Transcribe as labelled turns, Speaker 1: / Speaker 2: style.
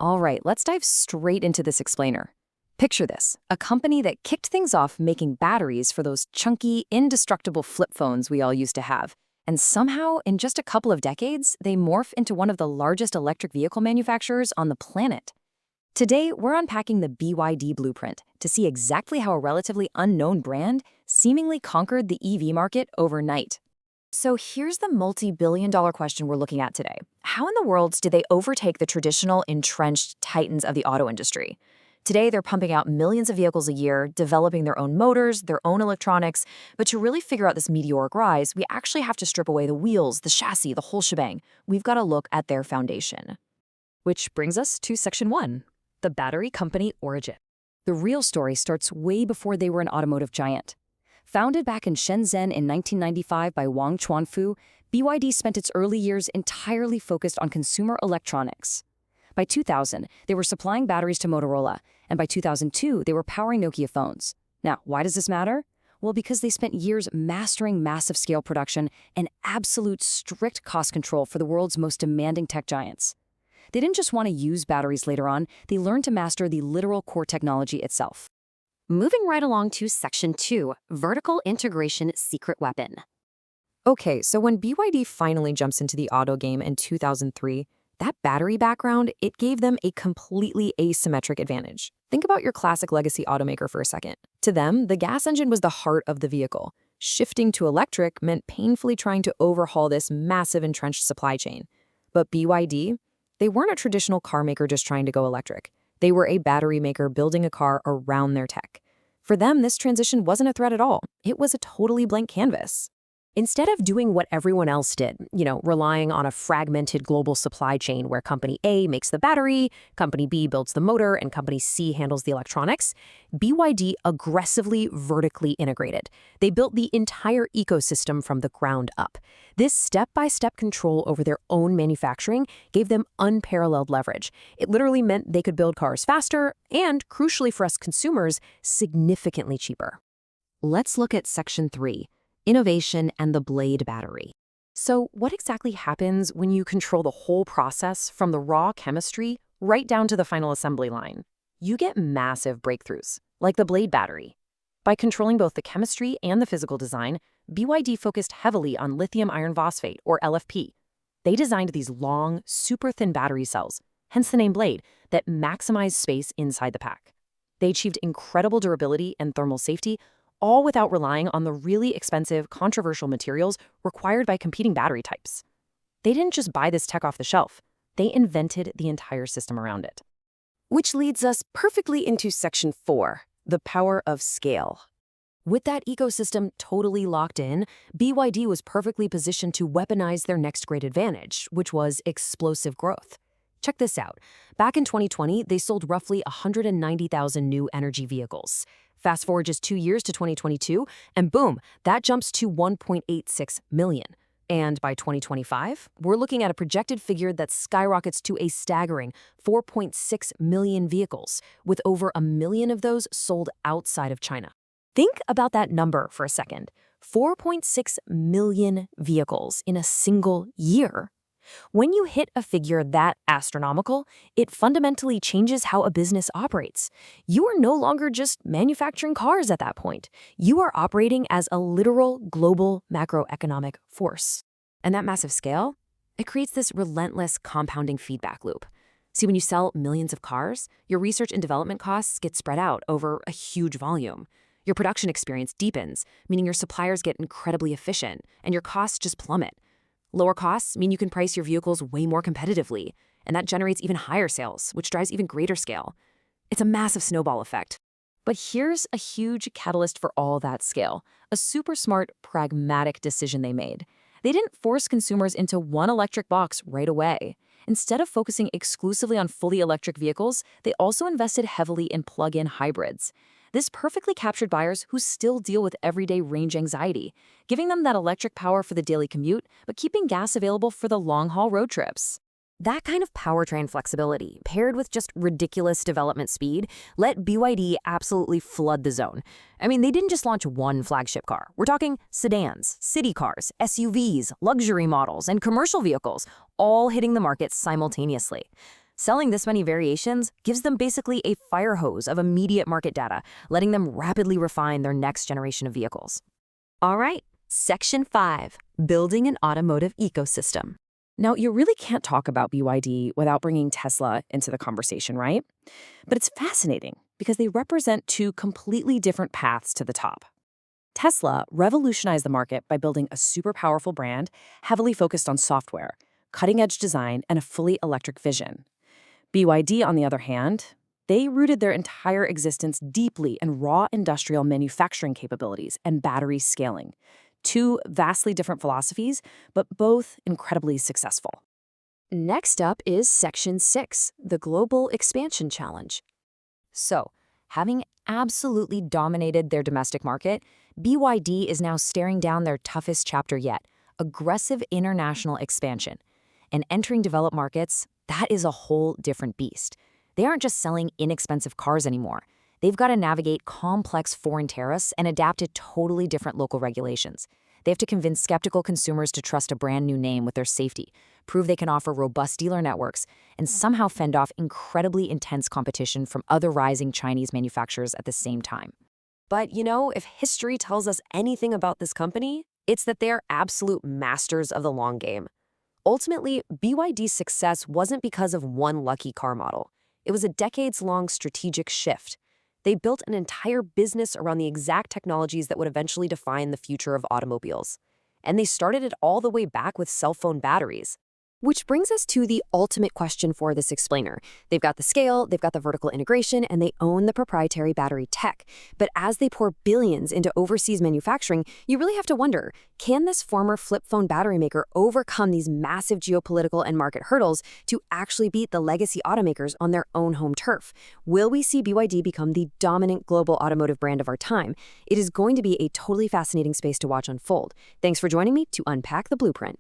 Speaker 1: All right, let's dive straight into this explainer. Picture this, a company that kicked things off making batteries for those chunky, indestructible flip phones we all used to have. And somehow, in just a couple of decades, they morph into one of the largest electric vehicle manufacturers on the planet. Today, we're unpacking the BYD blueprint to see exactly how a relatively unknown brand seemingly conquered the EV market overnight. So here's the multi-billion-dollar question we're looking at today. How in the world did they overtake the traditional entrenched titans of the auto industry? Today, they're pumping out millions of vehicles a year, developing their own motors, their own electronics. But to really figure out this meteoric rise, we actually have to strip away the wheels, the chassis, the whole shebang. We've got to look at their foundation. Which brings us to Section 1, the battery company origin. The real story starts way before they were an automotive giant. Founded back in Shenzhen in 1995 by Wang Chuanfu, BYD spent its early years entirely focused on consumer electronics. By 2000, they were supplying batteries to Motorola, and by 2002, they were powering Nokia phones. Now, why does this matter? Well, because they spent years mastering massive scale production and absolute strict cost control for the world's most demanding tech giants. They didn't just want to use batteries later on, they learned to master the literal core technology itself.
Speaker 2: Moving right along to Section 2, Vertical Integration Secret Weapon.
Speaker 3: Okay, so when BYD finally jumps into the auto game in 2003, that battery background, it gave them a completely asymmetric advantage. Think about your classic legacy automaker for a second. To them, the gas engine was the heart of the vehicle. Shifting to electric meant painfully trying to overhaul this massive entrenched supply chain. But BYD, they weren't a traditional car maker just trying to go electric. They were a battery maker building a car around their tech. For them, this transition wasn't a threat at all. It was a totally blank canvas.
Speaker 2: Instead of doing what everyone else did, relying on a fragmented global supply chain where Company A makes the battery, Company B builds the motor, and Company C handles the electronics, BYD aggressively vertically integrated. They built the entire ecosystem from the ground up. This step-by-step control over their own manufacturing gave them unparalleled leverage. It literally meant they could build cars faster and, crucially for us consumers, significantly cheaper. Let's look at Section 3. Innovation and the blade battery. So what exactly happens when you control the whole process from the raw chemistry right down to the final assembly line? You get massive breakthroughs, like the blade battery. By controlling both the chemistry and the physical design, BYD focused heavily on lithium iron phosphate, or LFP. They designed these long, super thin battery cells, hence the name blade, that maximize space inside the pack. They achieved incredible durability and thermal safety, all without relying on the really expensive, controversial materials required by competing battery types. They didn't just buy this tech off the shelf. They invented the entire system around it.
Speaker 4: Which leads us perfectly into Section 4, the power of scale.
Speaker 2: With that ecosystem totally locked in, BYD was perfectly positioned to weaponize their next great advantage, which was explosive growth. Check this out. Back in 2020, they sold roughly 190,000 new energy vehicles. Fast forward just 2 years to 2022, and boom, that jumps to 1.86 million. And by 2025, we're looking at a projected figure that skyrockets to a staggering 4.6 million vehicles, with over 1 million of those sold outside of China. Think about that number for a second. 4.6 million vehicles in a single year. When you hit a figure that astronomical, it fundamentally changes how a business operates. You are no longer just manufacturing cars at that point. You are operating as a literal global macroeconomic force. And that massive scale, it creates this relentless compounding feedback loop. See, when you sell millions of cars, your research and development costs get spread out over a huge volume. Your production experience deepens, meaning your suppliers get incredibly efficient, and your costs just plummet. Lower costs mean you can price your vehicles way more competitively, and that generates even higher sales, which drives even greater scale. It's a massive snowball effect. But here's a huge catalyst for all that scale, a super smart, pragmatic decision they made. They didn't force consumers into one electric box right away. Instead of focusing exclusively on fully electric vehicles, they also invested heavily in plug-in hybrids. This perfectly captured buyers who still deal with everyday range anxiety, giving them that electric power for the daily commute, but keeping gas available for the long-haul road trips. That kind of powertrain flexibility, paired with just ridiculous development speed, let BYD absolutely flood the zone. I mean, they didn't just launch one flagship car. We're talking sedans, city cars, SUVs, luxury models, and commercial vehicles, all hitting the market simultaneously. Selling this many variations gives them basically a fire hose of immediate market data, letting them rapidly refine their next generation of vehicles. All right, Section 5, Building an Automotive Ecosystem.
Speaker 3: Now, you really can't talk about BYD without bringing Tesla into the conversation, right? But it's fascinating because they represent two completely different paths to the top. Tesla revolutionized the market by building a super powerful brand heavily focused on software, cutting-edge design, and a fully electric vision. BYD, on the other hand, they rooted their entire existence deeply in raw industrial manufacturing capabilities and battery scaling. Two vastly different philosophies, but both incredibly successful.
Speaker 2: Next up is Section 6, the Global Expansion Challenge. So, having absolutely dominated their domestic market, BYD is now staring down their toughest chapter yet, aggressive international expansion. And entering developed markets, that is a whole different beast. They aren't just selling inexpensive cars anymore. They've got to navigate complex foreign tariffs and adapt to totally different local regulations. They have to convince skeptical consumers to trust a brand new name with their safety, prove they can offer robust dealer networks, and somehow fend off incredibly intense competition from other rising Chinese manufacturers at the same time.
Speaker 4: But if history tells us anything about this company, it's that they're absolute masters of the long game. Ultimately, BYD's success wasn't because of one lucky car model. It was a decades-long strategic shift. They built an entire business around the exact technologies that would eventually define the future of automobiles. And they started it all the way back with cell phone batteries.
Speaker 2: Which brings us to the ultimate question for this explainer. They've got the scale, they've got the vertical integration, and they own the proprietary battery tech. But as they pour billions into overseas manufacturing, you really have to wonder, can this former flip phone battery maker overcome these massive geopolitical and market hurdles to actually beat the legacy automakers on their own home turf? Will we see BYD become the dominant global automotive brand of our time? It is going to be a totally fascinating space to watch unfold. Thanks for joining me to unpack the blueprint.